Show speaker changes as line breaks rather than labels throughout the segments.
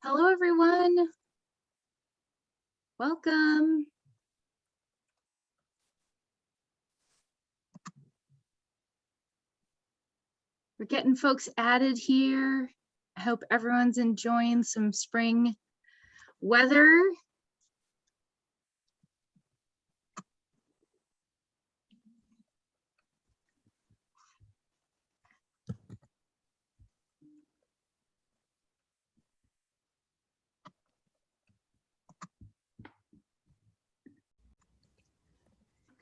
Hello, everyone. Welcome. We're getting folks added here. I hope everyone's enjoying some spring weather.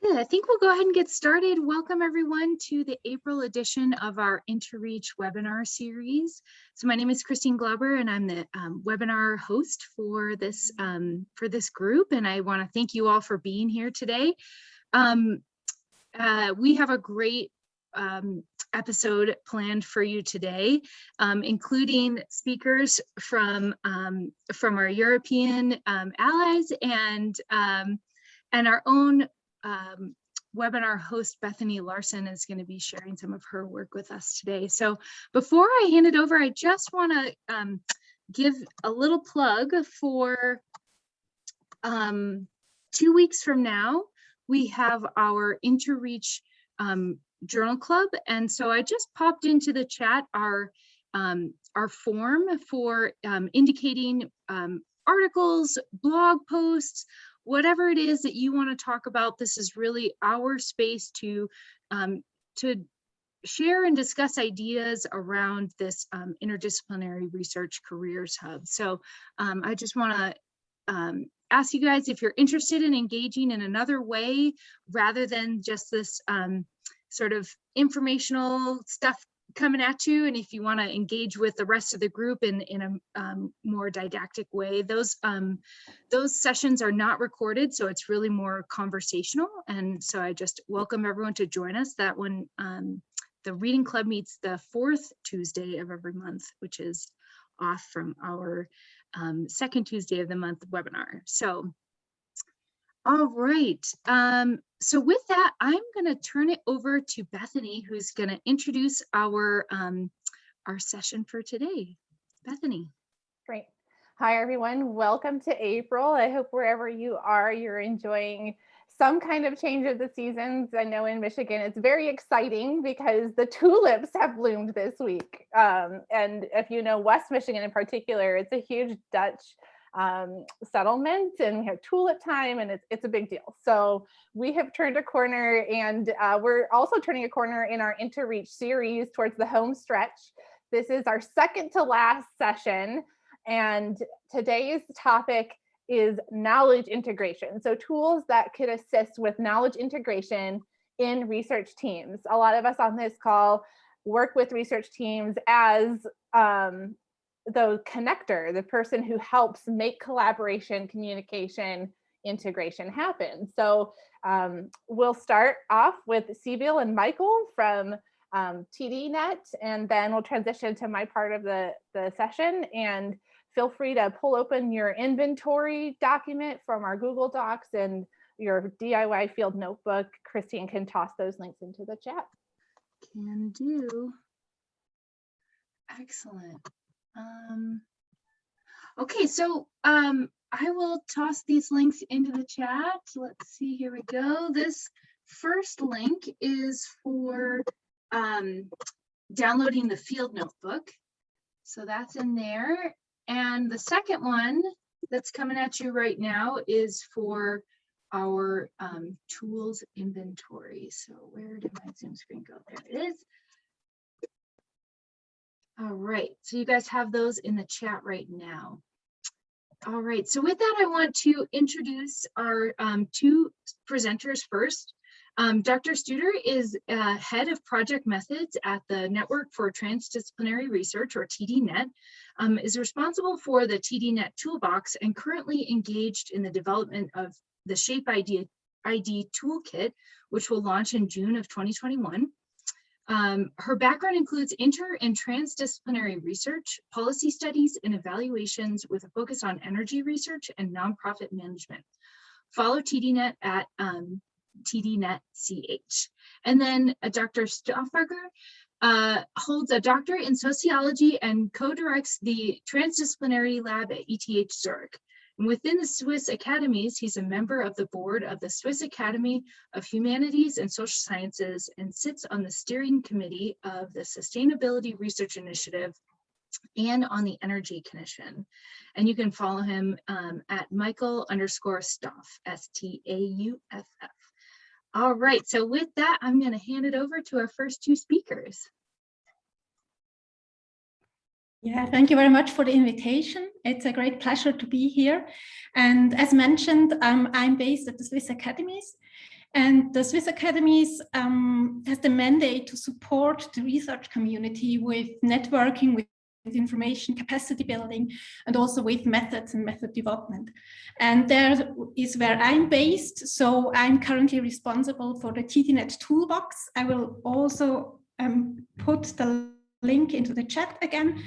I think we'll go ahead and get started. Welcome everyone to the April edition of our InterReach webinar series. So my name is Christine Glauber and I'm the webinar host for this group, and I want to thank you all for being here today. We have a great episode planned for you today, including speakers from our European allies and our own webinar host Bethany Larson is going to be sharing some of her work with us today. So before I hand it over, I just want to give a little plug for 2 weeks from now. We have our InterReach Journal Club, and so I just popped into the chat our form for indicating articles, blog posts, whatever it is that you want to talk about. This is really our space to share and discuss ideas around this interdisciplinary research careers hub. So I just want to ask you guys if you're interested in engaging in another way rather than just this sort of informational stuff coming at you, and if you want to engage with the rest of the group in a more didactic way, those sessions are not recorded, so it's really more conversational. And so I just welcome everyone to join us. That one, the reading club meets the 4th Tuesday of every month, which is off from our second Tuesday of the month webinar. So all right, so with that, I'm going to turn it over to Bethany, who's going to introduce our session for today. Bethany.
Great. Hi, everyone. Welcome to April. I hope wherever you are, you're enjoying some kind of change of the seasons. I know in Michigan, it's very exciting because the tulips have bloomed this week. And if you know West Michigan in particular, it's a huge Dutch settlement, and we have tulip time, and it's a big deal. So we have turned a corner, and we're also turning a corner in our InterReach series towards the home stretch. This is our second to last session, and today's topic is knowledge integration. So tools that could assist with knowledge integration in research teams. A lot of us on this call work with research teams as the connector, the person who helps make collaboration, communication, integration happen. So we'll start off with Sibylle and Michael from TDNet, and then we'll transition to my part of the session. And feel free to pull open your inventory document from our Google Docs and your DIY field notebook. Christine can toss those links into the chat.
Can do. Excellent. Okay, so I will toss these links into the chat. Let's see, here we go. This first link is for downloading the field notebook. So that's in there. And the second one that's coming at you right now is for our tools inventory. So where did my Zoom screen go? There it is. All right, so you guys have those in the chat right now. All right, so with that, I want to introduce our two presenters first. Dr. Studer is head of project methods at the Network for Transdisciplinary Research, or TDNet, is responsible for the TDNet toolbox and currently engaged in the development of the Shape ID toolkit, which will launch in June of 2021. Her background includes inter and transdisciplinary research, policy studies, and evaluations with a focus on energy research and nonprofit management. Follow TDNet at TDNet CH. And then Dr. Stauffacher holds a doctorate in sociology and co-directs the Transdisciplinary Lab at ETH Zurich. And within the Swiss academies, he's a member of the board of the Swiss Academy of Humanities and Social Sciences and sits on the steering committee of the Sustainability Research Initiative and on the Energy Commission. And you can follow him at Michael_Stauff, S-T-A-U-F-F. All right, so with that, I'm going to hand it over to our first two speakers.
Yeah, thank you very much for the invitation. It's a great pleasure to be here. And as mentioned, I'm based at the Swiss Academies. And the Swiss Academies has the mandate to support the research community with networking, with information, capacity building, and also with methods and method development. And there is where I'm based. So I'm currently responsible for the TDNet toolbox. I will also put the link into the chat again.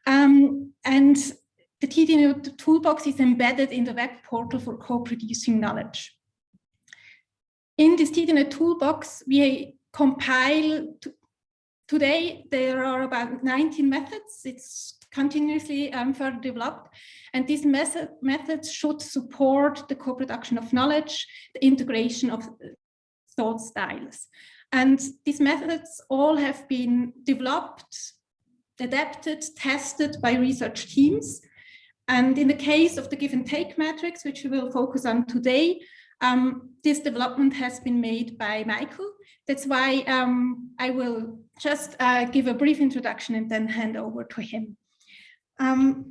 And the TDNet toolbox is embedded in the web portal for co-producing knowledge. In this TDNet toolbox, we compile, today there are about 19 methods. It's continuously further developed. And these methods should support the co-production of knowledge, the integration of thought styles. And these methods all have been developed, adapted, tested by research teams. And in the case of the give and take matrix, which we will focus on today, this development has been made by Michael. That's why I will just give a brief introduction and then hand over to him. I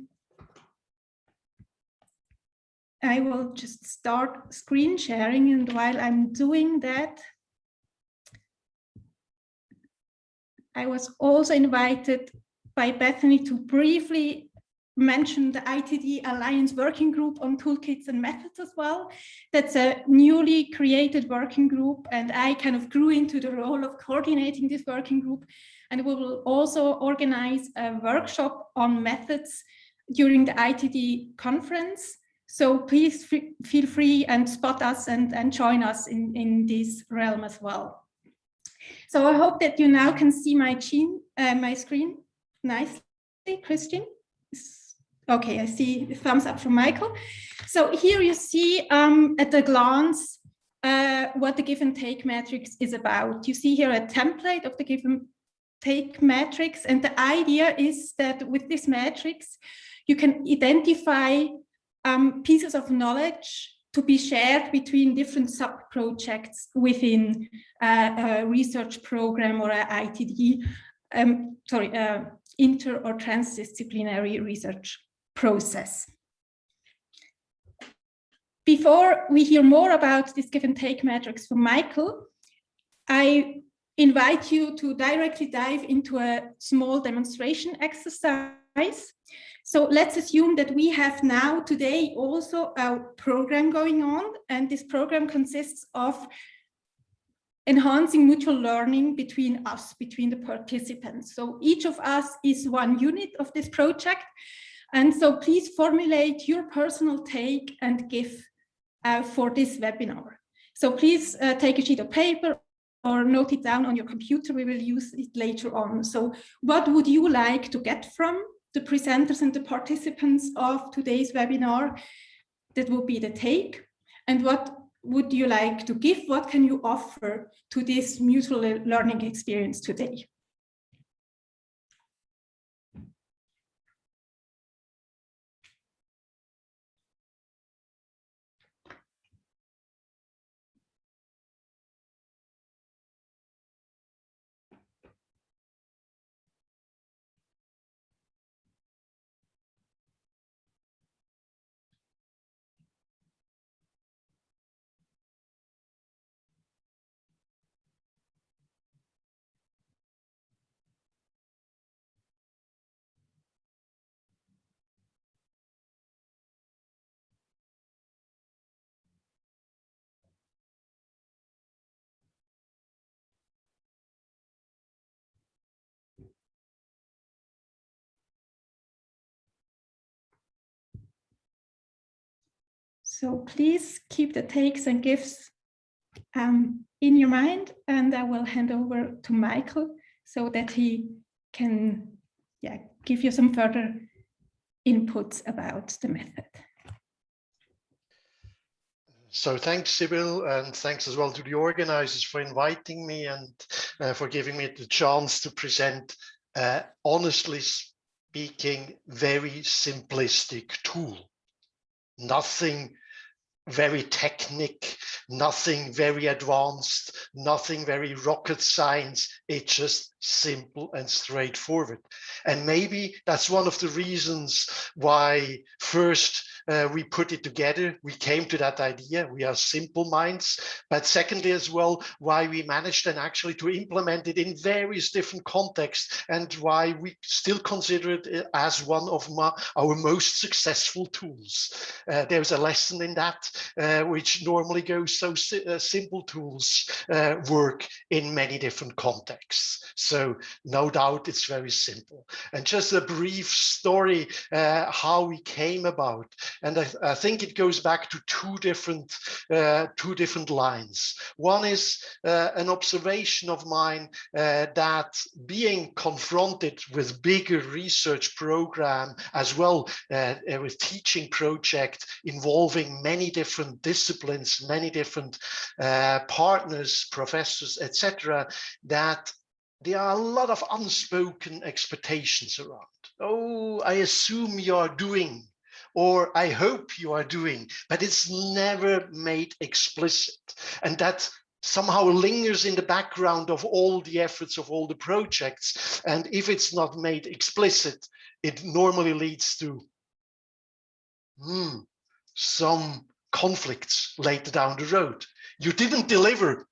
will just start screen sharing, and while I'm doing that, I was also invited by Bethany to briefly mention the ITD Alliance Working Group on Toolkits and Methods as well. That's a newly created working group, and I kind of grew into the role of coordinating this working group. And we will also organize a workshop on methods during the ITD conference. So please feel free and spot us and join us in this realm as well. So I hope that you now can see my screen nicely, Christine. Okay, I see the thumbs up from Michael. So here you see at a glance what the give and take matrix is about. You see here a template of the give and take matrix, and the idea is that with this matrix you can identify pieces of knowledge to be shared between different sub-projects within a research program or a ITD, inter or transdisciplinary research process. Before we hear more about this give and take matrix from Michael, I invite you to directly dive into a small demonstration exercise. So let's assume that we have now today also a program going on, and this program consists of enhancing mutual learning between us, between the participants. So each of us is one unit of this project. And so please formulate your personal take and give for this webinar. So please take a sheet of paper or note it down on your computer. We will use it later on. So what would you like to get from the presenters and the participants of today's webinar? That will be the take. And what would you like to give? What can you offer to this mutual learning experience today? So please keep the takes and gifts in your mind, and I will hand over to Michael so that he can give you some further inputs about the method.
So thanks, Sibylle, and thanks as well to the organizers for inviting me and for giving me the chance to present, honestly speaking, very simplistic tool. Nothing very technical, nothing very advanced, nothing very rocket science. It's just simple and straightforward. And maybe that's one of the reasons why first we put it together. We came to that idea. We are simple minds. But secondly, as well, why we managed then actually to implement it in various different contexts, and why we still consider it as one of our most successful tools. There's a lesson in that, which normally goes so simple tools work in many different contexts. So no doubt it's very simple. And just a brief story how we came about. And I think it goes back to two different lines. One is an observation of mine that being confronted with bigger research program as well with teaching project involving many different disciplines, many different partners, professors, etc., that there are a lot of unspoken expectations around. Oh, I assume you are doing, or I hope you are doing, but it's never made explicit. And that somehow lingers in the background of all the efforts of all the projects. And if it's not made explicit, it normally leads to some conflicts later down the road. You didn't deliver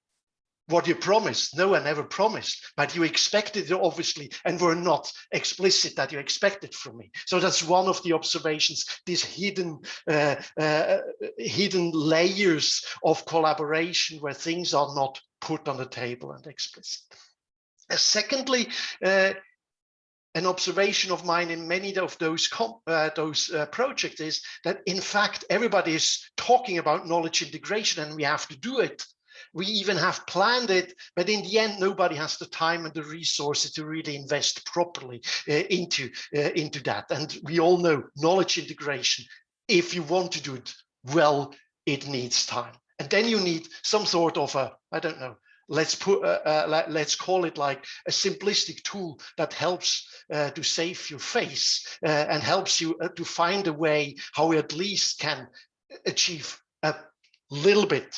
what you promised. No, I never promised, but you expected it obviously, and were not explicit that you expected from me. So that's one of the observations, these hidden layers of collaboration where things are not put on the table and explicit. Secondly, an observation of mine in many of those projects is that in fact everybody is talking about knowledge integration and we have to do it. We even have planned it, but in the end, nobody has the time and the resources to really invest properly into that. And we all know knowledge integration, if you want to do it well, it needs time. And then you need some sort of a, I don't know, let's call it like a simplistic tool that helps to save your face and helps you to find a way how we at least can achieve a little bit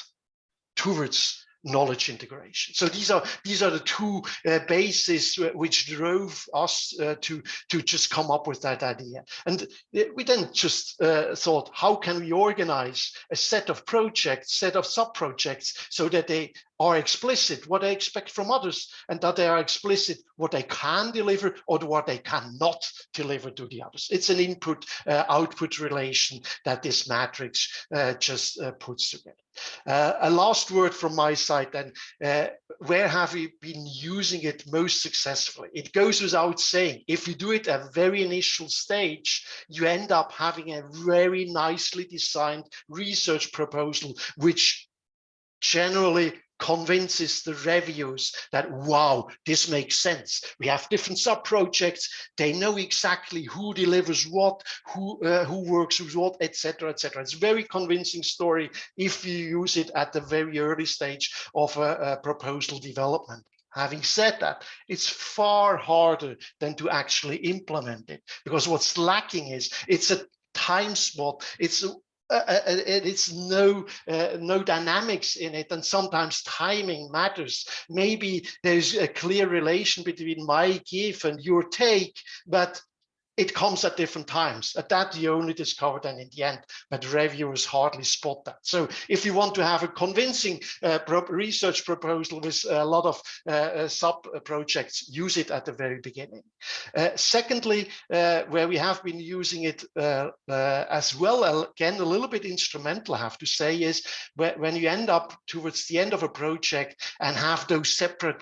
towards knowledge integration. So these are the two bases which drove us to just come up with that idea. And we then just thought, how can we organize a set of projects, set of sub-projects, so that they are explicit what they expect from others, and that they are explicit what they can deliver or what they cannot deliver to the others. It's an input-output relation that this matrix just puts together. A last word from my side then, where have we been using it most successfully? It goes without saying, if you do it at a very initial stage, you end up having a very nicely designed research proposal, which generally convinces the reviewers that, wow, this makes sense. We have different sub-projects. They know exactly who delivers what, who works with what, etc., etc. It's a very convincing story if you use it at the very early stage of a proposal development. Having said that, it's far harder than to actually implement it, because what's lacking is it's a time spot. It's no dynamics in it, and sometimes timing matters. Maybe there's a clear relation between my give and your take, but it comes at different times. At that, you only discover then in the end, but reviewers hardly spot that. So if you want to have a convincing research proposal with a lot of sub-projects, use it at the very beginning. Secondly, where we have been using it as well, again, a little bit instrumental, I have to say, is when you end up towards the end of a project and have those separate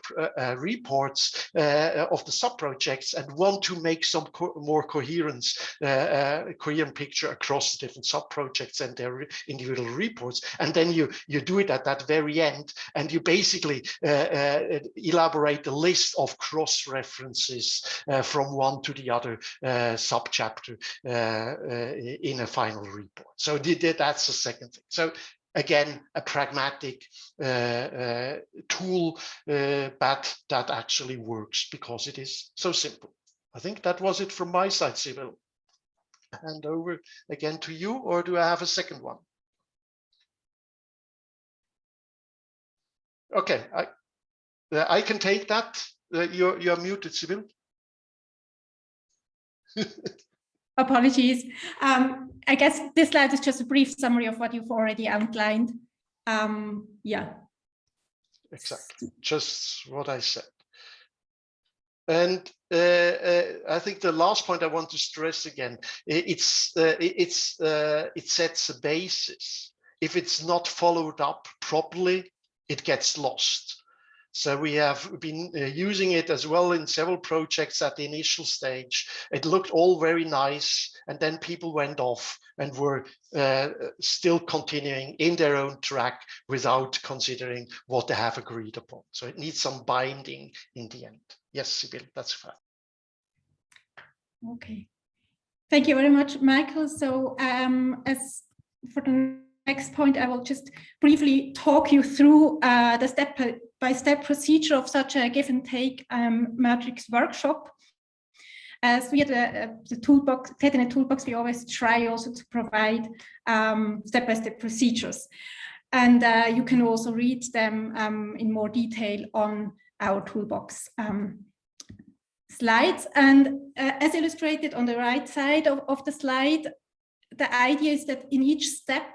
reports of the sub-projects and want to make some more coherence, coherent picture across the different subprojects and their individual reports. And then you do it at that very end, and you basically elaborate a list of cross-references from one to the other subchapter in a final report. So that's the second thing. So again, a pragmatic tool, but that actually works because it is so simple. I think that was it from my side, Sibylle. Hand over again to you, or do I have a second one? Okay, I can take that. You're muted, Sibylle.
Apologies. I guess this slide is just a brief summary of what you've already outlined. Yeah.
Exactly, just what I said. And I think the last point I want to stress again, it sets a basis. If it's not followed up properly, it gets lost. So we have been using it as well in several projects at the initial stage. It looked all very nice, and then people went off and were still continuing in their own track without considering what they have agreed upon. So it needs some binding in the end. Yes, Sibylle, that's fine.
Okay. Thank you very much, Michael. So as for the next point, I will just briefly talk you through the step-by-step procedure of such a give and take matrix workshop. As we had the toolbox, in a toolbox, we always try also to provide step-by-step procedures. And you can also read them in more detail on our toolbox slides. And as illustrated on the right side of the slide, the idea is that in each step,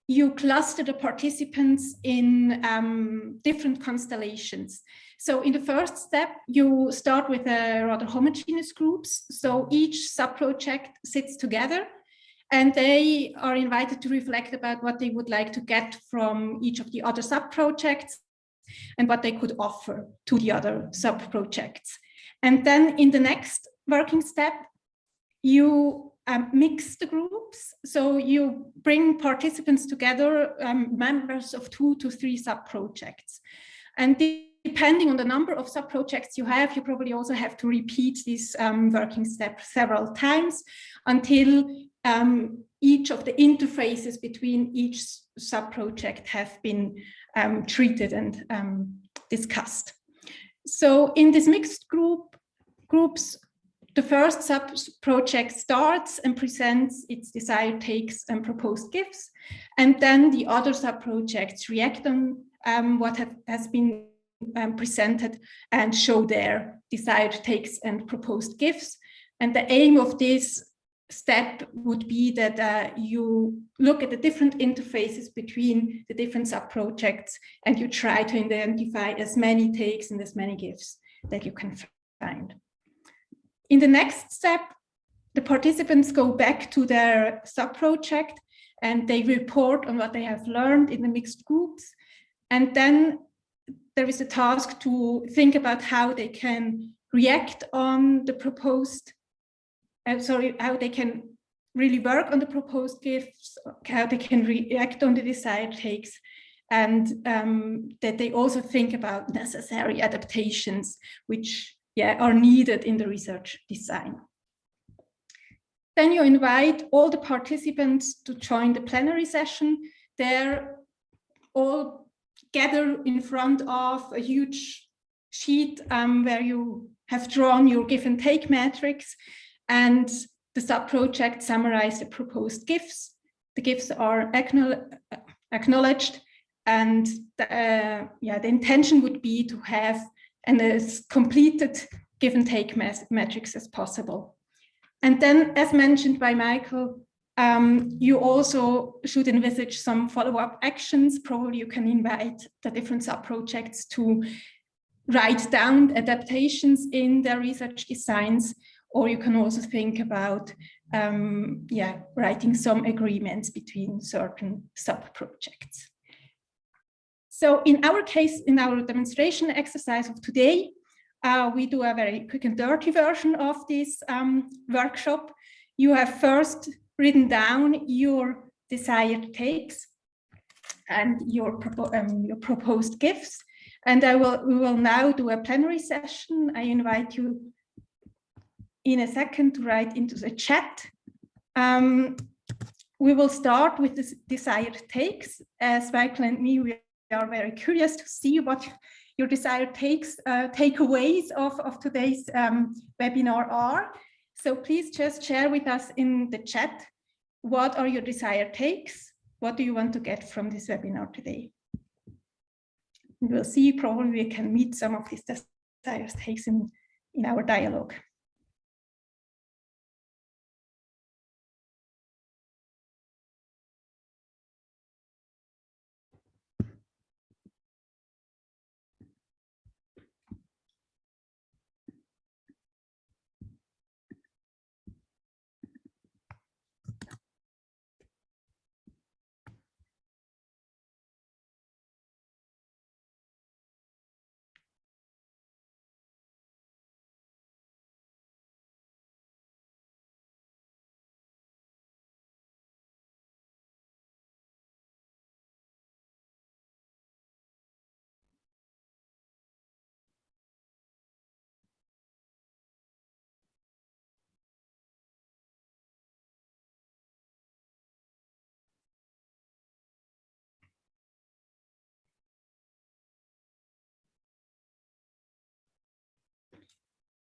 you cluster the participants in different constellations. So in the first step, you start with a rather homogeneous groups. So each subproject sits together and they are invited to reflect about what they would like to get from each of the other subprojects and what they could offer to the other subprojects. And then in the next working step, you mix the groups. So you bring participants together, members of 2 to 3 subprojects. And depending on the number of subprojects you have, you probably also have to repeat this working step several times until each of the interfaces between each subproject have been treated and discussed. So in this mixed groups, the first sub-project starts and presents its desired takes and proposed gifts, and then the other sub-projects react on what has been presented and show their desired takes and proposed gifts. And the aim of this step would be that you look at the different interfaces between the different sub-projects and you try to identify as many takes and as many gifts that you can find. In the next step, the participants go back to their sub-project and they report on what they have learned in the mixed groups. And then there is a task to think about how they can react on the proposed, how they can really work on the proposed gifts, how they can react on the desired takes, and that they also think about necessary adaptations, which are needed in the research design. Then you invite all the participants to join the plenary session. They're all gather in front of a huge sheet where you have drawn your give and take matrix, and the sub-project summarize the proposed gifts. The gifts are acknowledged, and the intention would be to have as completed give and take metrics as possible. And then, as mentioned by Michael, you also should envisage some follow-up actions. Probably you can invite the different sub-projects to write down adaptations in their research designs, or you can also think about writing some agreements between certain sub-projects. So in our case, in our demonstration exercise of today, we do a very quick and dirty version of this workshop. You have first written down your desired takes and your proposed gifts. And we will now do a plenary session. I invite you in a second to write into the chat. We will start with the desired takes. As Michael and me, we are very curious to see what your desired takeaways of today's webinar are. So please just share with us in the chat, what are your desired takes? What do you want to get from this webinar today? We'll see, probably we can meet some of these desired takes in our dialogue.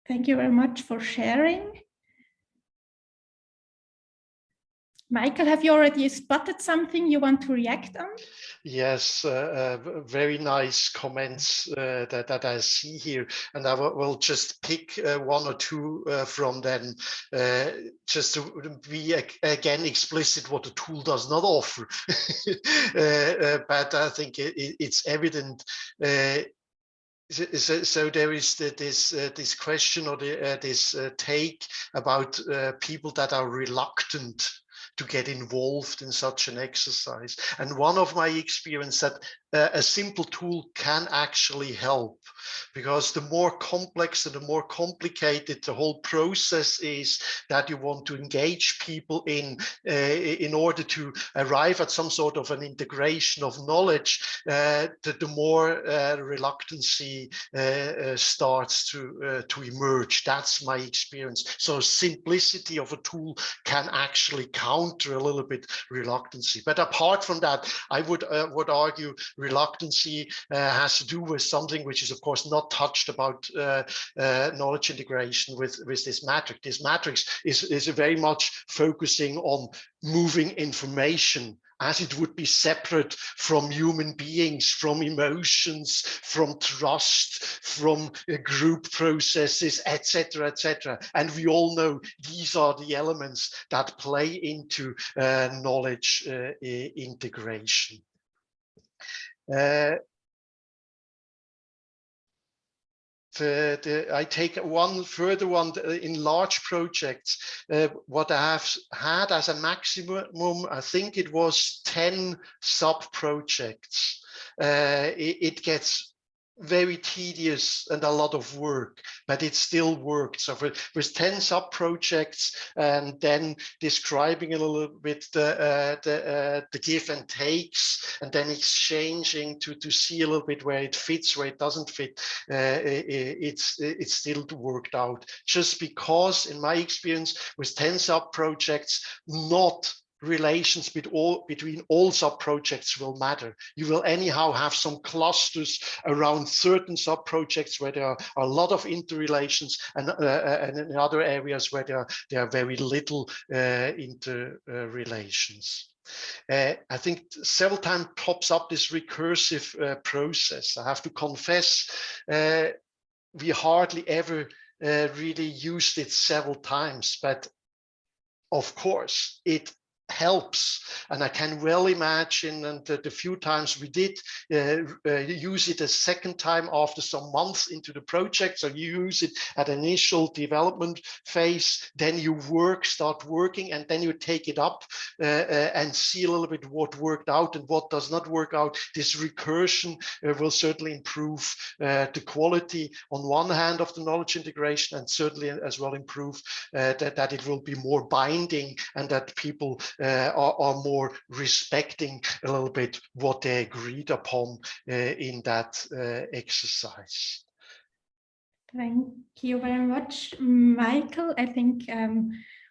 Thank you very much for sharing. Michael, have you already spotted something you want to react on?
Yes, very nice comments that I see here, and I will just pick one or two from them, just to be again explicit what the tool does not offer. But I think it's evident. So there is this question or this take about people that are reluctant to get involved in such an exercise. And one of my experience that a simple tool can actually help, because the more complex and the more complicated the whole process is that you want to engage people in order to arrive at some sort of an integration of knowledge, the more reluctancy starts to emerge. That's my experience. So simplicity of a tool can actually counter a little bit reluctancy. But apart from that, I would argue reluctancy has to do with something which is of course not touched about knowledge integration with this matrix. This matrix is very much focusing on moving information as it would be separate from human beings, from emotions, from trust, from group processes, etc., etc. And we all know these are the elements that play into knowledge integration. I take one further one in large projects. What I have had as a maximum, I think it was 10 sub-projects. It gets very tedious and a lot of work, but it still worked. So with 10 sub-projects and then describing a little bit the give and takes, and then exchanging to see a little bit where it fits, where it doesn't fit, it's still worked out. Just because, in my experience, with 10 sub-projects, not relations between all sub-projects will matter. You will anyhow have some clusters around certain sub-projects where there are a lot of interrelations, and in other areas where there are very little interrelations. I think several times pops up this recursive process. I have to confess, we hardly ever really used it several times, but of course it helps. And I can well imagine, and the few times we did use it a second time after some months into the project. So you use it at initial development phase, then you start working, and then you take it up and see a little bit what worked out and what does not work out. This recursion will certainly improve the quality on one hand of the knowledge integration, and certainly as well improve that it will be more binding, and that people are more respecting a little bit what they agreed upon in that exercise.
Thank you very much, Michael. I think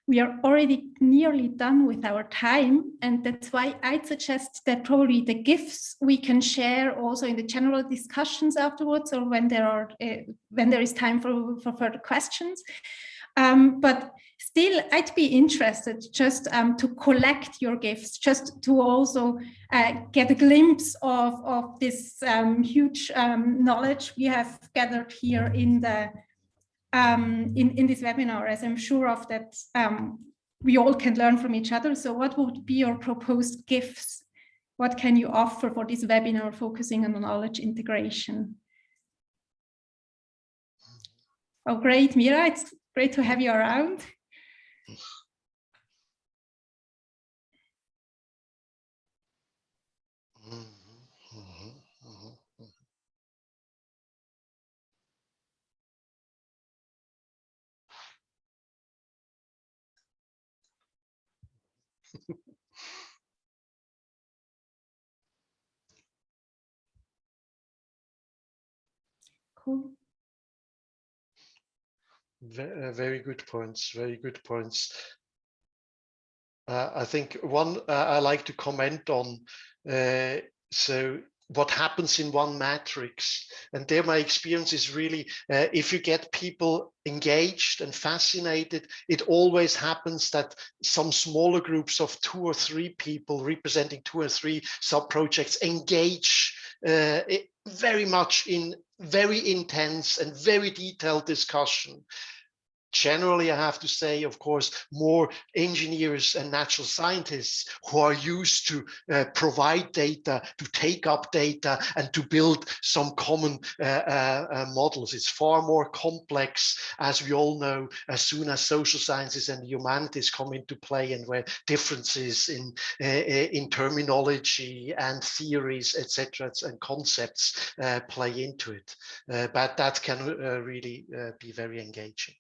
we are already nearly done with our time, and that's why I'd suggest that probably the GIFs we can share also in the general discussions afterwards, or when there is time for further questions. But still, I'd be interested just to collect your GIFs, just to also get a glimpse of this huge knowledge we have gathered here in the in this webinar, as I'm sure of that we all can learn from each other. So what would be your proposed GIFs? What can you offer for this webinar focusing on knowledge integration? Oh, great, Mira, it's great to have you around. Cool.
Very good points. Very good points. I think one I like to comment on. So what happens in one matrix, and there my experience is really if you get people engaged and fascinated, it always happens that some smaller groups of 2 or 3 people representing 2 or 3 sub-projects engage very much in very intense and very detailed discussion. Generally, I have to say, of course, more engineers and natural scientists who are used to provide data, to take up data, and to build some common models. It's far more complex, as we all know, as soon as social sciences and humanities come into play, and where differences in terminology and theories, etc., and concepts play into it. But that can really be very engaging.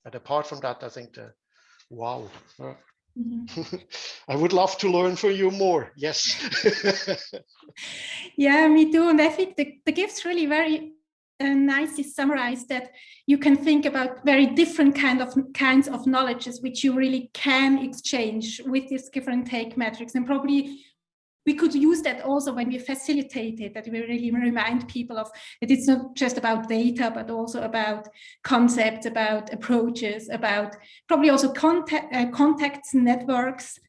But apart from that, I think wow. I would love to learn from you more. Yes.
Yeah, me too. And I think the GIFs really very nicely summarize that you can think about very different kinds of knowledges which you really can exchange with this give and take metrics. And probably we could use that also when we facilitate it, that we really remind people of that it's not just about data, but also about concepts, about approaches, about probably also contacts, networks,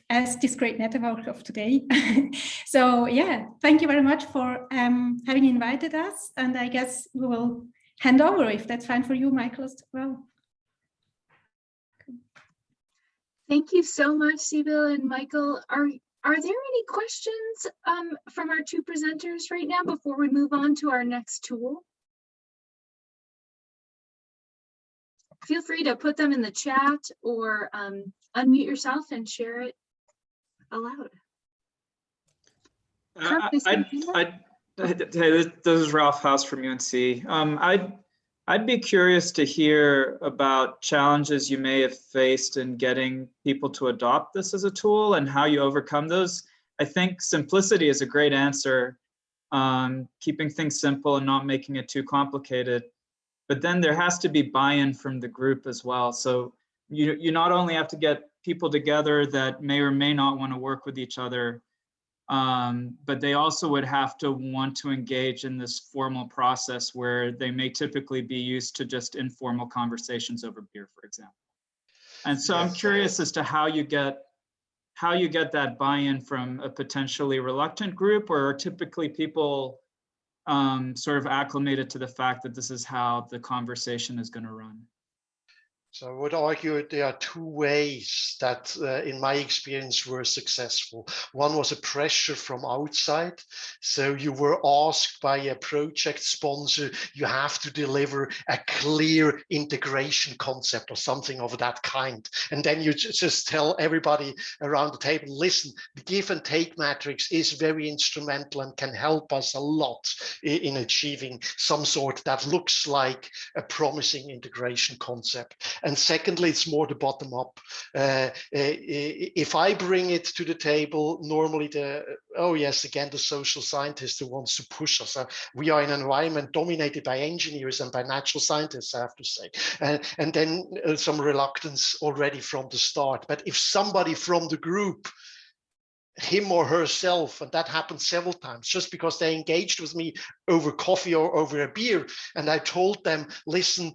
as this great network of today. So yeah, thank you very much for having invited us. And I guess we will hand over, if that's fine for you, Michael, as well.
Thank you so much, Sibylle and Michael. Are there any questions from our 2 presenters right now before we move on to our next tool? Feel free to put them in the chat or unmute yourself and share it aloud.
Hey, this is Ralph House from UNC. I'd be curious to hear about challenges you may have faced in getting people to adopt this as a tool and how you overcome those. I think simplicity is a great answer, keeping things simple and not making it too complicated. But then there has to be buy-in from the group as well. So you not only have to get people together that may or may not want to work with each other, but they also would have to want to engage in this formal process where they may typically be used to just informal conversations over beer, for example. And so I'm curious as to how you get that buy-in from a potentially reluctant group, or are typically people sort of acclimated to the fact that this is how the conversation is going to run?
So I would argue there are two ways that, in my experience, were successful. One was a pressure from outside. So you were asked by a project sponsor, you have to deliver a clear integration concept or something of that kind. And then you just tell everybody around the table, listen, the give and take matrix is very instrumental and can help us a lot in achieving some sort that looks like a promising integration concept. And secondly, it's more the bottom up. If I bring it to the table, normally the social scientist who wants to push us. We are in an environment dominated by engineers and by natural scientists, I have to say. And then some reluctance already from the start. But if somebody from the group, him or herself, and that happened several times, just because they engaged with me over coffee or over a beer, and I told them, listen,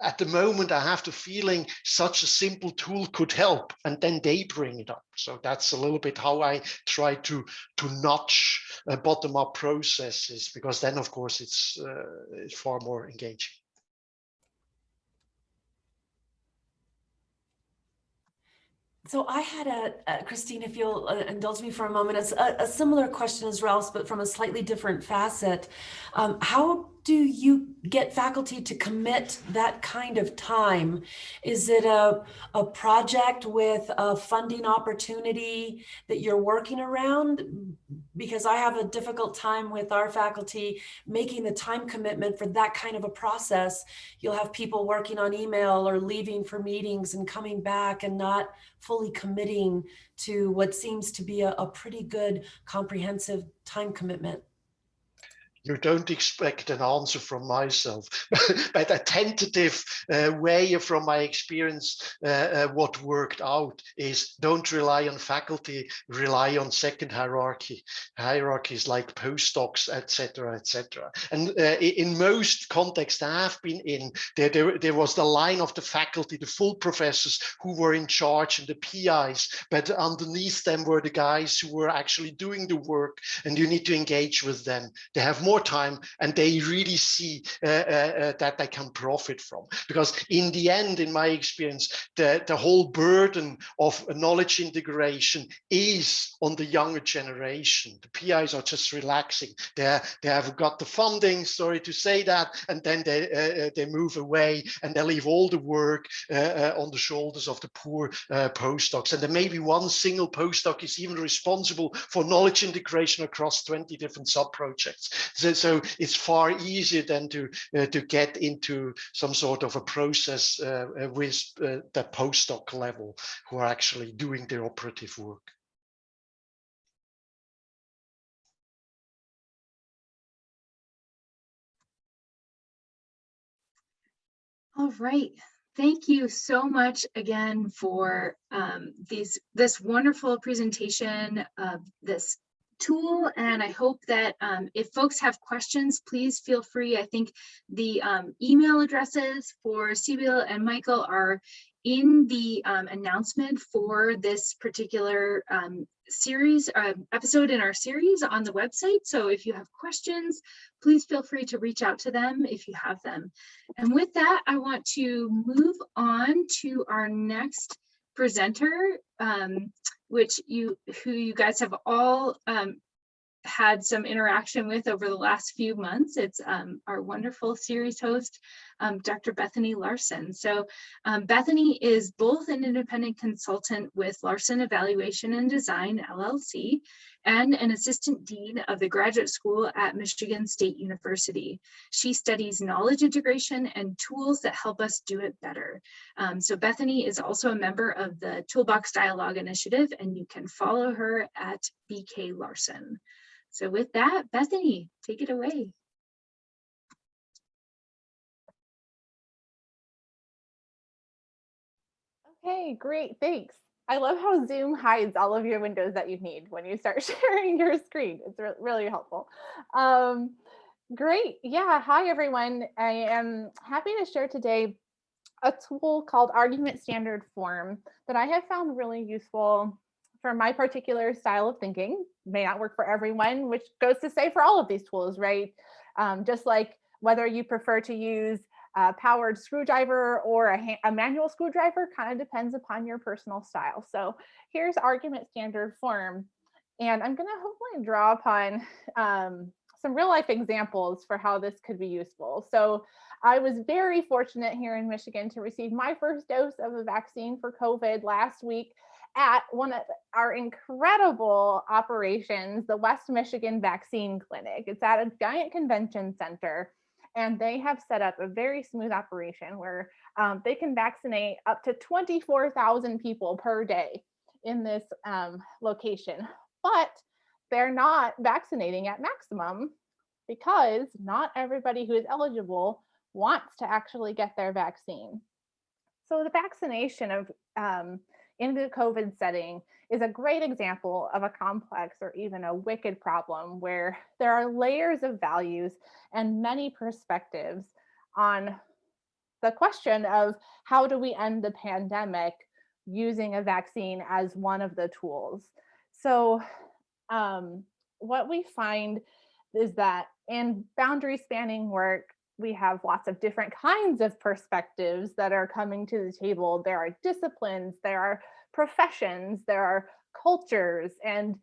at the moment I have the feeling such a simple tool could help, and then they bring it up. So that's a little bit how I try to notch bottom-up processes, because then of course it's far more engaging.
So I had Christine, if you'll indulge me for a moment, a similar question as Ralph's, but from a slightly different facet. How do you get faculty to commit that kind of time? Is it a project with a funding opportunity that you're working around? Because I have a difficult time with our faculty making the time commitment for that kind of a process. You'll have people working on email or leaving for meetings and coming back and not fully committing to what seems to be a pretty good comprehensive time commitment.
You don't expect an answer from myself, but a tentative way from my experience, what worked out is don't rely on faculty, rely on second hierarchy. Hierarchies like postdocs, etc., etc. And in most contexts I have been in, there was the line of the faculty, the full professors who were in charge, and the PIs, but underneath them were the guys who were actually doing the work, and you need to engage with them. They have more time, and they really see that they can profit from. Because in the end, in my experience, the whole burden of knowledge integration is on the younger generation. The PIs are just relaxing. They have got the funding, sorry to say that, and then they move away, and they leave all the work on the shoulders of the poor postdocs. And then maybe one single postdoc is even responsible for knowledge integration across 20 different sub-projects. So it's far easier than to get into some sort of a process with the postdoc level who are actually doing their operative work.
All right. Thank you so much again for this wonderful presentation of this tool. And I hope that if folks have questions, please feel free. I think the email addresses for Sibylle and Michael are in the announcement for this particular series, episode in our series on the website. So if you have questions, please feel free to reach out to them if you have them. And with that, I want to move on to our next presenter, who you guys have all had some interaction with over the last few months. It's our wonderful series host, Dr. Bethany Larson. So Bethany is both an independent consultant with Laursen Evaluation and Design, LLC, and an assistant dean of the graduate school at Michigan State University. She studies knowledge integration and tools that help us do it better. So Bethany is also a member of the Toolbox Dialogue Initiative, and you can follow her at BK Larson. So with that, Bethany, take it away.
Okay, great, thanks. I love how Zoom hides all of your windows that you need when you start sharing your screen. It's really helpful. Great, yeah, hi everyone. I am happy to share today a tool called Argument Standard Form that I have found really useful for my particular style of thinking. May not work for everyone, which goes to say for all of these tools, right? Just like whether you prefer to use powered screwdriver or a manual screwdriver, kind of depends upon your personal style. So here's argument standard form. And I'm going to hopefully draw upon some real life examples for how this could be useful. So I was very fortunate here in Michigan to receive my first dose of a vaccine for COVID last week at one of our incredible operations, the West Michigan Vaccine Clinic. It's at a giant convention center, and they have set up a very smooth operation where they can vaccinate up to 24,000 people per day in this location. But they're not vaccinating at maximum because not everybody who is eligible wants to actually get their vaccine. So the vaccination of in the COVID setting is a great example of a complex or even a wicked problem where there are layers of values and many perspectives on the question of how do we end the pandemic using a vaccine as one of the tools. So what we find is that in boundary spanning work, we have lots of different kinds of perspectives that are coming to the table. There are disciplines, there are professions, there are cultures, and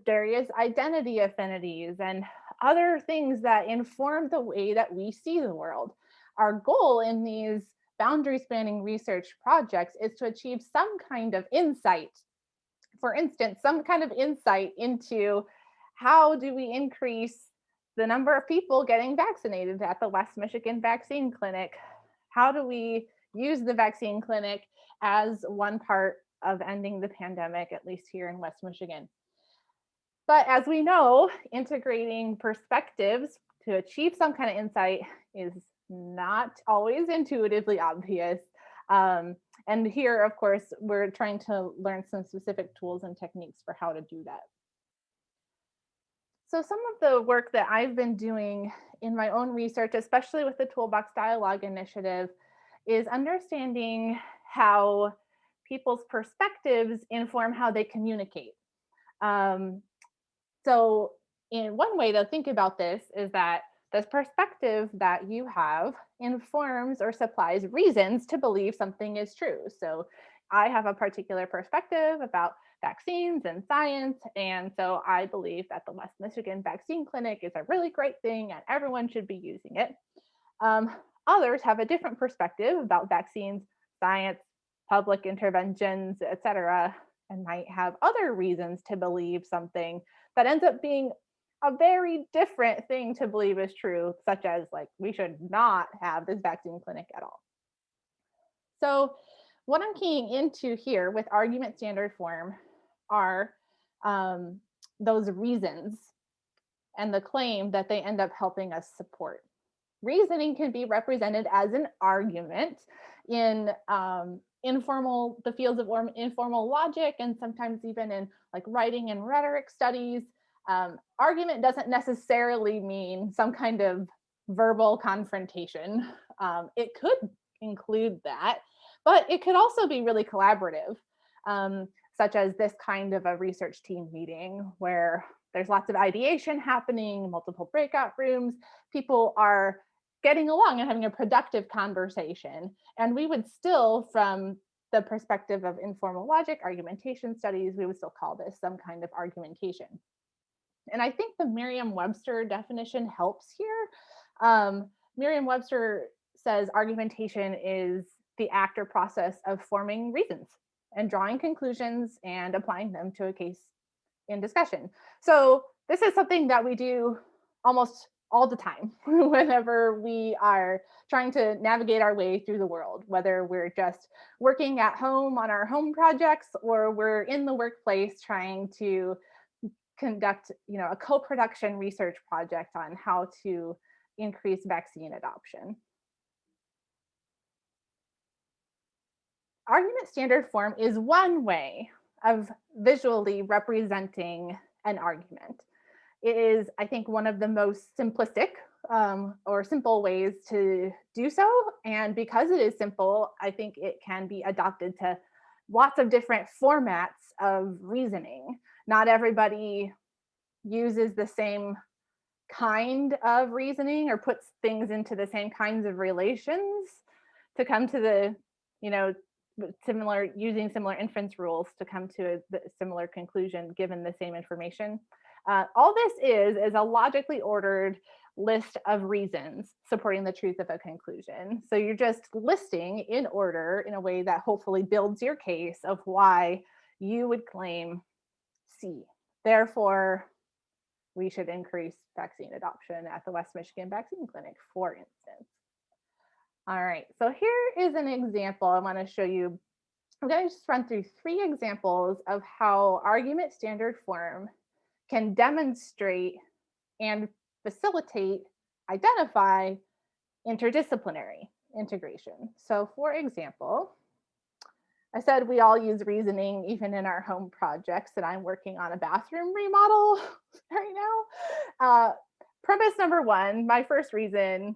there is identity affinities and other things that inform the way that we see the world. Our goal in these boundary spanning research projects is to achieve some kind of insight. For instance, some kind of insight into how do we increase the number of people getting vaccinated at the West Michigan Vaccine Clinic? How do we use the vaccine clinic as one part of ending the pandemic, at least here in West Michigan? But as we know, integrating perspectives to achieve some kind of insight is not always intuitively obvious. And here, of course, we're trying to learn some specific tools and techniques for how to do that. So some of the work that I've been doing in my own research, especially with the Toolbox Dialogue Initiative, is understanding how people's perspectives inform how they communicate. So in one way to think about this is that the perspective that you have informs or supplies reasons to believe something is true. So I have a particular perspective about vaccines and science, and so I believe that the West Michigan Vaccine Clinic is a really great thing and everyone should be using it. Others have a different perspective about vaccines, science, public interventions, etc., and might have other reasons to believe something that ends up being a very different thing to believe is true, such as like we should not have this vaccine clinic at all. So what I'm keying into here with argument standard form are those reasons and the claim that they end up helping us support. Reasoning can be represented as an argument in the fields of informal logic, and sometimes even in like writing and rhetoric studies. Argument doesn't necessarily mean some kind of verbal confrontation. It could include that, but it could also be really collaborative, such as this kind of a research team meeting where there's lots of ideation happening, multiple breakout rooms, people are getting along and having a productive conversation. And we would still, from the perspective of informal logic, argumentation studies, we would still call this some kind of argumentation. And I think the Merriam-Webster definition helps here. Merriam-Webster says argumentation is the act or process of forming reasons and drawing conclusions and applying them to a case in discussion. So this is something that we do almost all the time whenever we are trying to navigate our way through the world, whether we're just working at home on our home projects or we're in the workplace trying to conduct, a co-production research project on how to increase vaccine adoption. Argument standard form is one way of visually representing an argument. It is, I think, one of the most simplistic or simple ways to do so. And because it is simple, I think it can be adopted to lots of different formats of reasoning. Not everybody uses the same kind of reasoning or puts things into the same kinds of relations to come to the, using similar inference rules to come to a similar conclusion given the same information. All this is a logically ordered list of reasons supporting the truth of a conclusion. So you're just listing in order in a way that hopefully builds your case of why you would claim C. Therefore, we should increase vaccine adoption at the West Michigan Vaccine Clinic, for instance. All right, so here is an example I want to show you. I'm going to just run through 3 examples of how argument standard form can demonstrate and facilitate, identify interdisciplinary integration. So for example, I said we all use reasoning even in our home projects, and I'm working on a bathroom remodel right now. Premise number 1, my first reason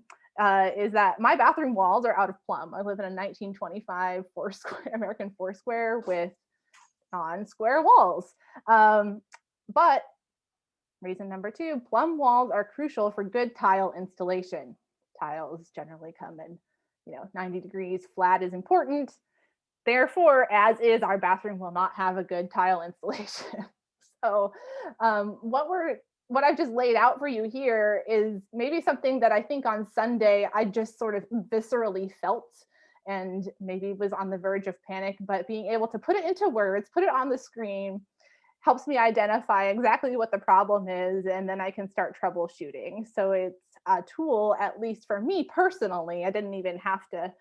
is that my bathroom walls are out of plumb. I live in a 1925 American four square with non-square walls. But reason number 2, plumb walls are crucial for good tile installation. Tiles generally come in, 90 degrees, flat is important. Therefore, as is, our bathroom will not have a good tile installation. So what I've just laid out for you here is maybe something that I think on Sunday I just sort of viscerally felt and maybe was on the verge of panic, but being able to put it into words, put it on the screen, helps me identify exactly what the problem is, and then I can start troubleshooting. So it's a tool, at least for me personally. I didn't even have to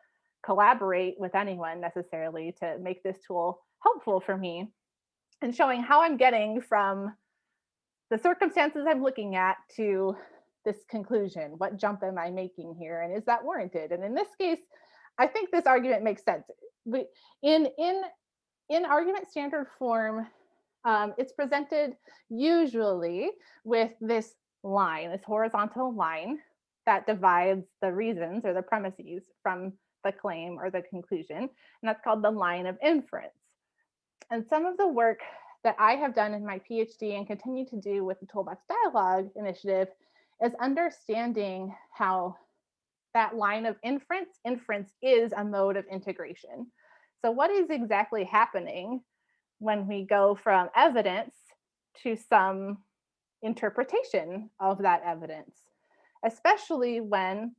collaborate with anyone necessarily to make this tool helpful for me, and showing how I'm getting from the circumstances I'm looking at to this conclusion. What jump am I making here, and is that warranted? And in this case, I think this argument makes sense. In argument standard form, it's presented usually with this line, this horizontal line that divides the reasons or the premises from the claim or the conclusion, and that's called the line of inference. And some of the work that I have done in my PhD and continue to do with the Toolbox Dialogue initiative is understanding how that line of inference is a mode of integration. So what is exactly happening when we go from evidence to some interpretation of that evidence, especially when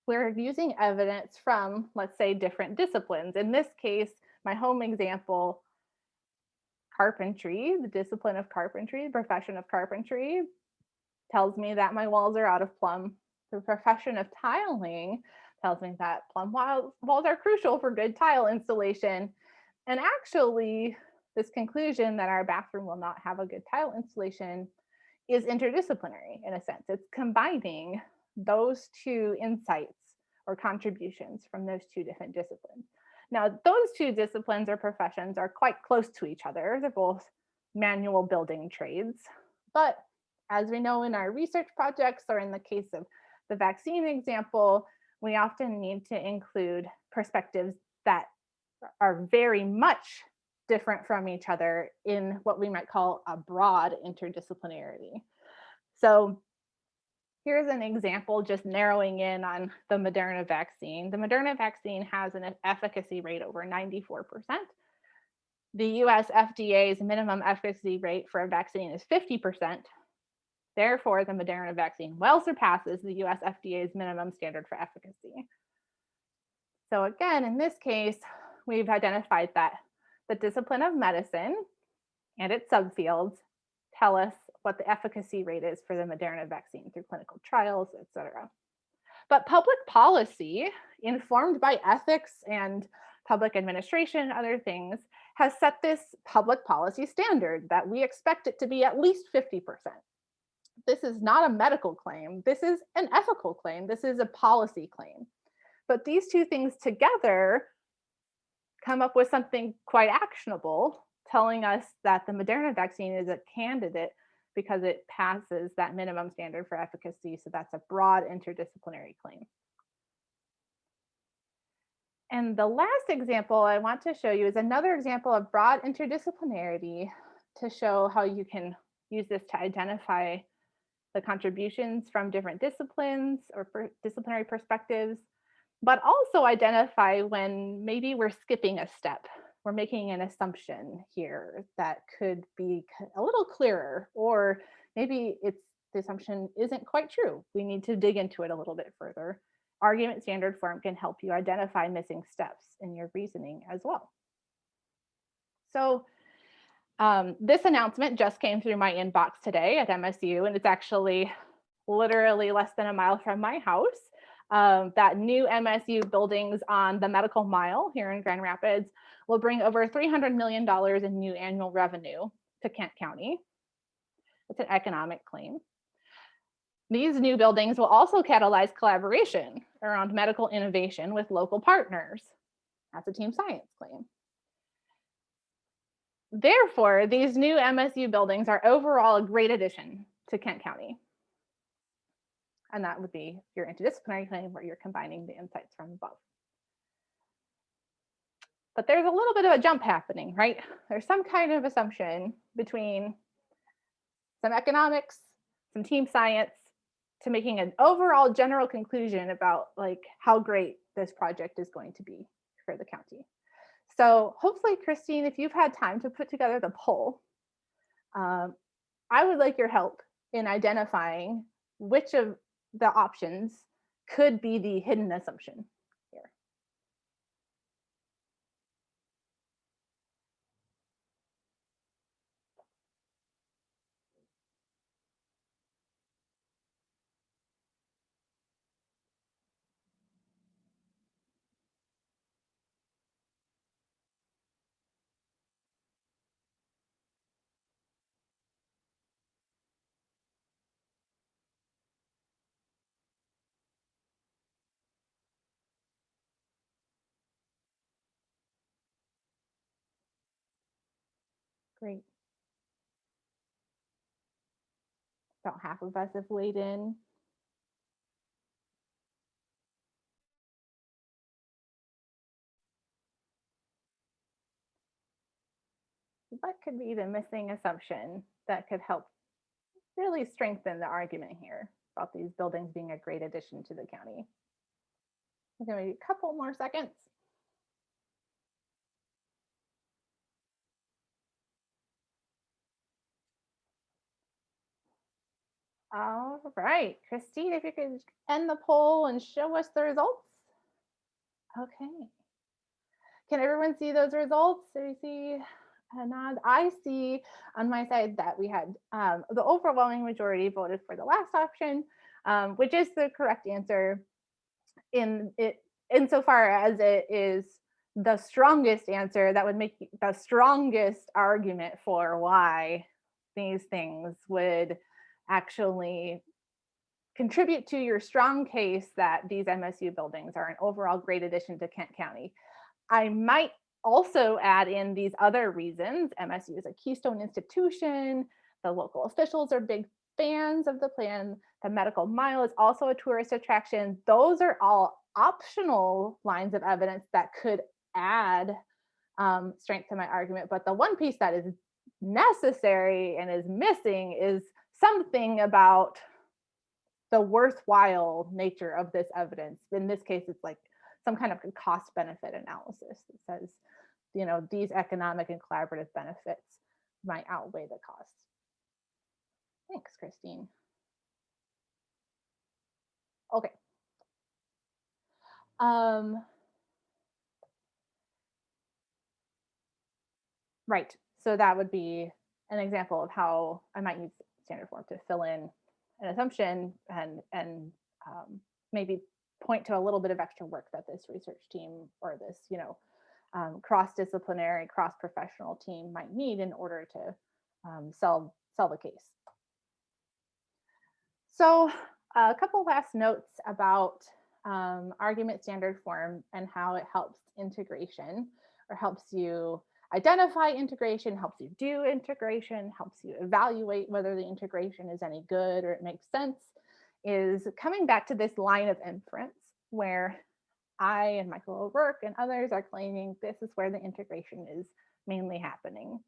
we're using evidence from, let's say, different disciplines. In this case, my home example, carpentry, the discipline of carpentry, the profession of carpentry tells me that my walls are out of plumb. The profession of tiling tells me that plumb walls are crucial for good tile installation. And actually, this conclusion that our bathroom will not have a good tile installation is interdisciplinary in a sense. It's combining those 2 insights or contributions from those 2 different disciplines. Now, those 2 disciplines or professions are quite close to each other. They're both manual building trades. But as we know in our research projects, or in the case of the vaccine example, we often need to include perspectives that are very much different from each other in what we might call a broad interdisciplinarity. So here's an example, just narrowing in on the Moderna vaccine. The Moderna vaccine has an efficacy rate over 94%. The US FDA's minimum efficacy rate for a vaccine is 50%. Therefore, the Moderna vaccine well surpasses the US FDA's minimum standard for efficacy. So again, in this case, we've identified that the discipline of medicine and its subfields tell us what the efficacy rate is for the Moderna vaccine through clinical trials, et cetera. But public policy, informed by ethics and public administration and other things, has set this public policy standard that we expect it to be at least 50%. This is not a medical claim. This is an ethical claim. This is a policy claim. But these 2 things together come up with something quite actionable, telling us that the Moderna vaccine is a candidate because it passes that minimum standard for efficacy. So that's a broad interdisciplinary claim. And the last example I want to show you is another example of broad interdisciplinarity to show how you can use this to identify the contributions from different disciplines or disciplinary perspectives, but also identify when maybe we're skipping a step. We're making an assumption here that could be a little clearer, or maybe the assumption isn't quite true. We need to dig into it a little bit further. Argument standard form can help you identify missing steps in your reasoning as well. So this announcement just came through my inbox today at MSU, and it's actually literally less than a mile from my house. That new MSU buildings on the Medical Mile here in Grand Rapids will bring over $300 million in new annual revenue to Kent County. It's an economic claim. These new buildings will also catalyze collaboration around medical innovation with local partners. That's a team science claim. Therefore, these new MSU buildings are overall a great addition to Kent County. And that would be your interdisciplinary claim where you're combining the insights from above. But there's a little bit of a jump happening, right? There's some kind of assumption between some economics, some team science, to making an overall general conclusion about like how great this project is going to be for the county. So hopefully, Christine, if you've had time to put together the poll, I would like your help in identifying which of the options could be the hidden assumption here. Great. About half of us have weighed in. What could be the missing assumption that could help really strengthen the argument here about these buildings being a great addition to the county? I'm going to give you a couple more seconds. All right, Christine, if you could end the poll and show us the results. Okay. Can everyone see those results? Do you see a nod? I see on my side that we had the overwhelming majority voted for the last option, which is the correct answer insofar as it is the strongest answer that would make the strongest argument for why these things would actually contribute to your strong case that these MSU buildings are an overall great addition to Kent County. I might also add in these other reasons. MSU is a keystone institution. The local officials are big fans of the plan. The Medical Mile is also a tourist attraction. Those are all optional lines of evidence that could add strength to my argument. But the one piece that is necessary and is missing is something about the worthwhile nature of this evidence. In this case, it's like some kind of cost benefit analysis that says, you know, these economic and collaborative benefits might outweigh the cost. Thanks, Christine. Okay. Right, so that would be an example of how I might use standard form to fill in an assumption and maybe point to a little bit of extra work that this research team or this, you know, cross-disciplinary, cross-professional team might need in order to sell the case. So a couple last notes about argument standard form and how it helps integration, or helps you identify integration, helps you do integration, helps you evaluate whether the integration is any good or it makes sense, is coming back to this line of inference where I and Michael O'Rourke and others are claiming this is where the integration is mainly happening.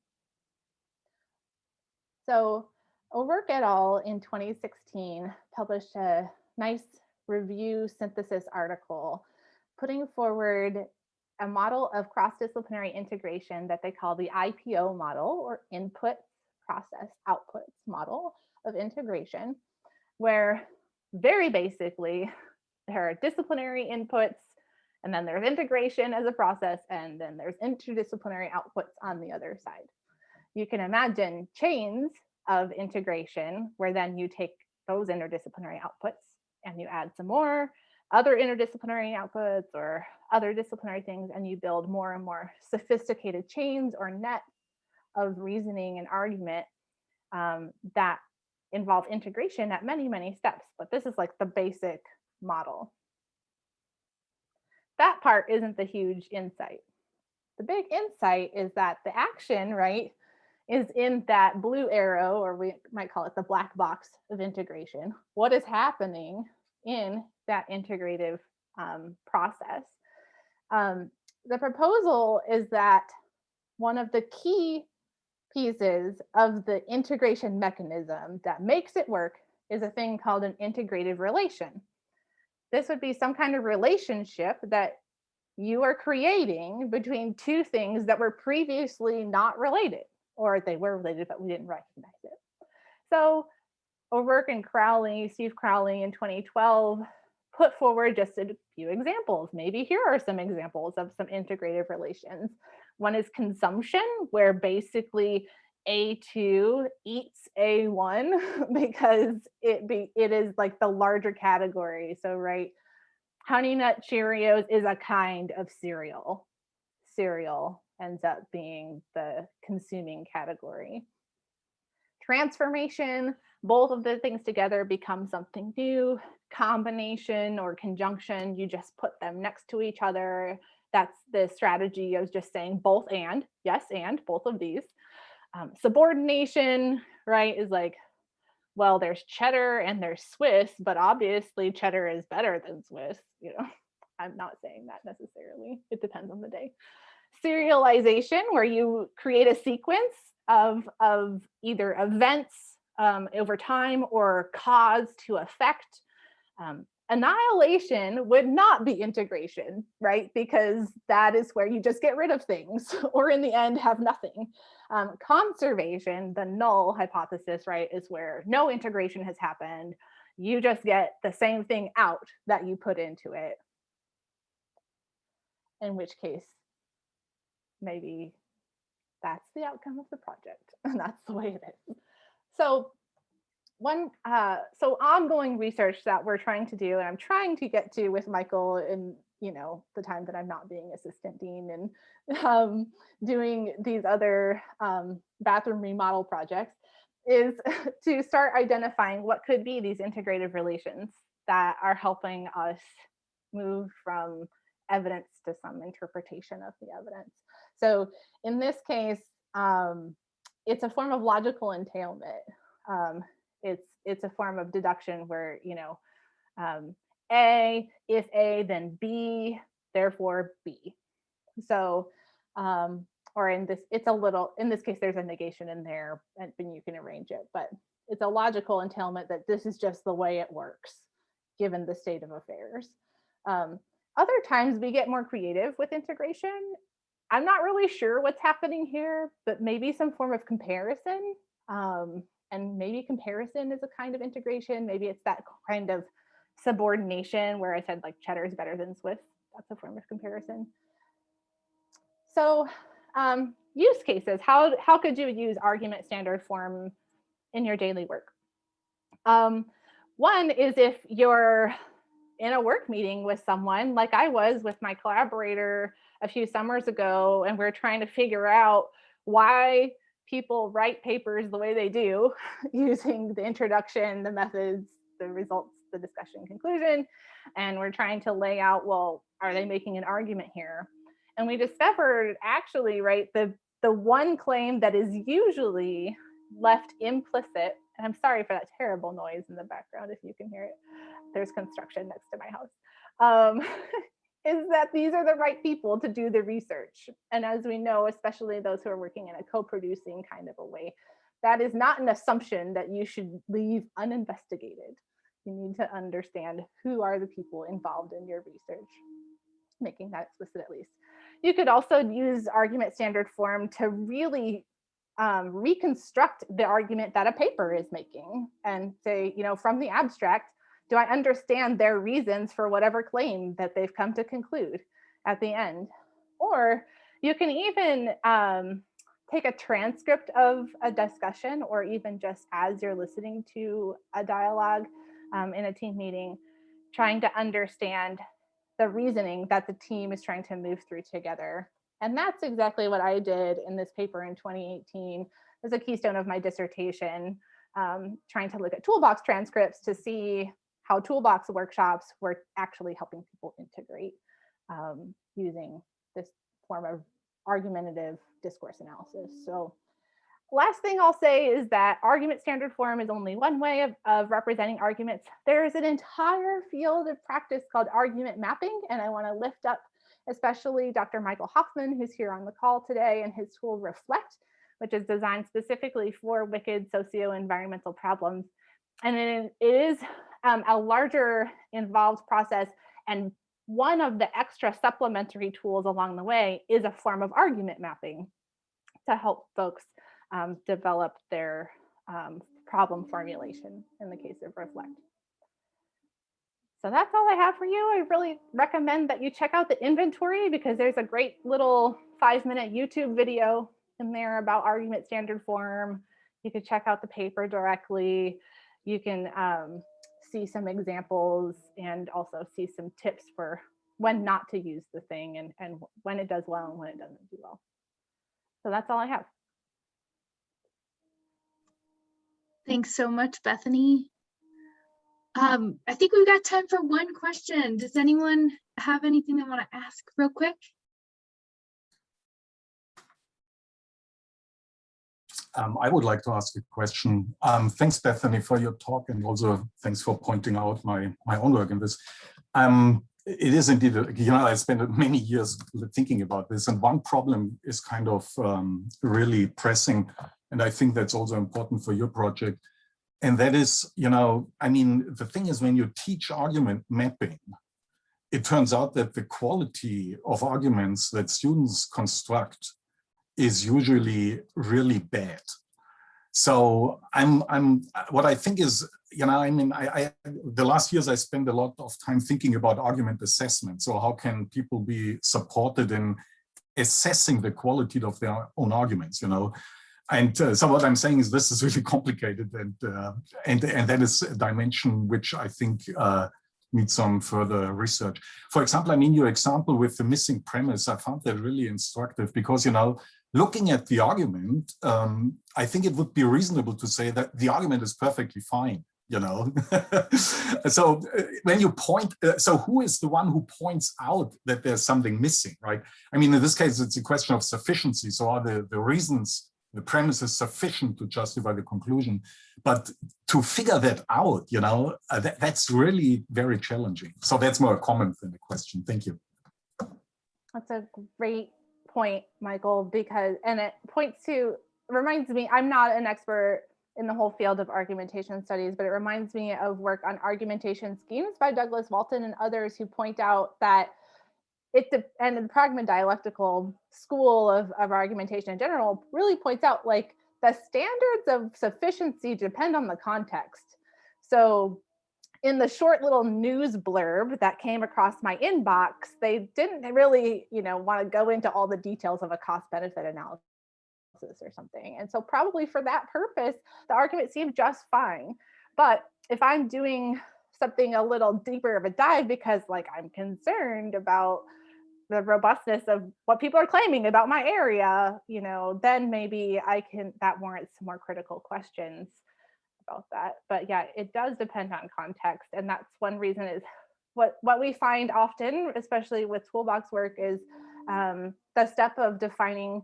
So O'Rourke et al. In 2016 published a nice review synthesis article putting forward a model of cross-disciplinary integration that they call the IPO model, or input, process, outputs model of integration, where very basically there are disciplinary inputs, and then there's integration as a process, and then there's interdisciplinary outputs on the other side. You can imagine chains of integration where then you take those interdisciplinary outputs and you add some more other interdisciplinary outputs or other disciplinary things, and you build more and more sophisticated chains or nets of reasoning and argument that involve integration at many, many steps. But this is like the basic model. That part isn't the huge insight. The big insight is that the action, right, is in that blue arrow, or we might call it the black box of integration. What is happening in that integrative process? The proposal is that one of the key pieces of the integration mechanism that makes it work is a thing called an integrative relation. This would be some kind of relationship that you are creating between two things that were previously not related, or they were related, but we didn't recognize it. So O'Rourke and Crowley, Steve Crowley in 2012, put forward just a few examples. Maybe here are some examples of some integrative relations. One is consumption, where basically A2 eats A1 because it is like the larger category. So, right, Honey Nut Cheerios is a kind of cereal. Cereal ends up being the consuming category. Transformation, both of the things together become something new. Combination or conjunction, you just put them next to each other. That's the strategy of just saying both and, yes, and both of these. Subordination, right, is like, well, there's cheddar and there's Swiss, but obviously cheddar is better than Swiss. You know, I'm not saying that necessarily. It depends on the day. Serialization, where you create a sequence of either events over time or cause to effect. Annihilation would not be integration, right? Because that is where you just get rid of things or in the end have nothing. Conservation, the null hypothesis, right, is where no integration has happened. You just get the same thing out that you put into it. In which case, maybe that's the outcome of the project, and that's the way it is. So ongoing research that we're trying to do, and I'm trying to get to with Michael in, you know, the time that I'm not being assistant dean and doing these other bathroom remodel projects, is to start identifying what could be these integrative relations that are helping us move from evidence to some interpretation of the evidence. So in this case, it's a form of logical entailment. It's a form of deduction where, you know, A, if A, then B, therefore B. So, or in this, it's a little, in this case, there's a negation in there, and you can arrange it, but it's a logical entailment that this is just the way it works, given the state of affairs. Other times we get more creative with integration. I'm not really sure what's happening here, but maybe some form of comparison. And maybe comparison is a kind of integration. Maybe it's that kind of subordination where I said like cheddar is better than Swiss. That's a form of comparison. So use cases, how could you use argument standard form in your daily work? One is if you're in a work meeting with someone, like I was with my collaborator a few summers ago, and we're trying to figure out why people write papers the way they do, using the introduction, the methods, the results, the discussion, conclusion. And we're trying to lay out, well, are they making an argument here? And we discovered actually, right, the one claim that is usually left implicit, and I'm sorry for that terrible noise in the background if you can hear it. There's construction next to my house. Is that these are the right people to do the research. And as we know, especially those who are working in a co-producing kind of a way, that is not an assumption that you should leave uninvestigated. You need to understand who are the people involved in your research, making that explicit at least. You could also use argument standard form to really reconstruct the argument that a paper is making and say, you know, from the abstract, do I understand their reasons for whatever claim that they've come to conclude at the end? Or you can even take a transcript of a discussion, or even just as you're listening to a dialogue in a team meeting, trying to understand the reasoning that the team is trying to move through together. And that's exactly what I did in this paper in 2018. It was a keystone of my dissertation, trying to look at toolbox transcripts to see how toolbox workshops were actually helping people integrate using this form of argumentative discourse analysis. So last thing I'll say is that argument standard form is only one way of representing arguments. There is an entire field of practice called argument mapping, and I want to lift up especially Dr. Michael Hoffman, who's here on the call today, and his tool Reflect, which is designed specifically for wicked socio-environmental problems. And it is a larger involved process, and one of the extra supplementary tools along the way is a form of argument mapping to help folks develop their problem formulation in the case of Reflect. So that's all I have for you. I really recommend that you check out the inventory, because there's a great little 5-minute YouTube video in there about argument standard form. You could check out the paper directly. You can see some examples and also see some tips for when not to use the thing, and when it does well and when it doesn't do well. So that's all I have.
Thanks so much, Bethany. I think we've got time for one question. Does anyone have anything they want to ask real quick?
I would like to ask a question. Thanks, Bethany, for your talk, and also thanks for pointing out my own work in this. It is indeed, I spent many years thinking about this, and one problem is kind of really pressing, and I think that's also important for your project. And that is, the thing is, when you teach argument mapping, it turns out that the quality of arguments that students construct is usually really bad. So what I think is, the last years I spent a lot of time thinking about argument assessment. So how can people be supported in assessing the quality of their own arguments, And so what I'm saying is this is really complicated, and that is a dimension which I think needs some further research. For example, your example with the missing premise, I found that really instructive, because, looking at the argument, I think it would be reasonable to say that the argument is perfectly fine, So when you point, so who is the one who points out that there's something missing, right? In this case, it's a question of sufficiency. So are the reasons, the premise is sufficient to justify the conclusion, but to figure that out, that's really very challenging. So that's more a comment than a question. Thank you.
That's a great point, Michael, and it reminds me, I'm not an expert in the whole field of argumentation studies, but it reminds me of work on argumentation schemes by Douglas Walton and others, who point out that and the Pragma dialectical school of argumentation in general really points out, like, the standards of sufficiency depend on the context. So in the short little news blurb that came across my inbox, they didn't really, want to go into all the details of a cost-benefit analysis or something. And so probably for that purpose, the argument seemed just fine. But if I'm doing something a little deeper of a dive because, like, I'm concerned about the robustness of what people are claiming about my area, then maybe that warrants some more critical questions about that. But yeah, it does depend on context. And that's one reason is what we find often, especially with toolbox work, is the step of defining,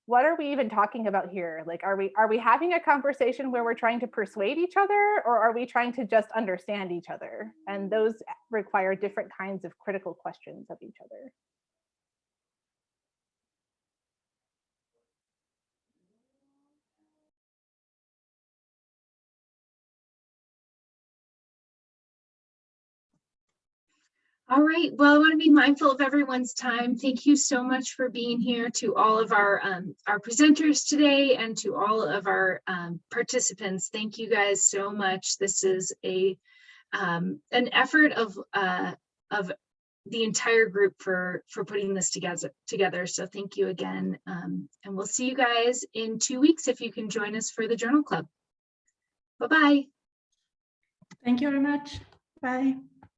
what are we even talking about here? Like, are we having a conversation where we're trying to persuade each other, or are we trying to just understand each other? And those require different kinds of critical questions of each other.
All right, well, I want to be mindful of everyone's time. Thank you so much for being here, to all of our presenters today, and to all of our participants. Thank you guys so much. This is an effort of the entire group for putting this together. So thank you again, and we'll see you guys in 2 weeks if you can join us for the Journal Club. Bye-bye.
Thank you very much. Bye.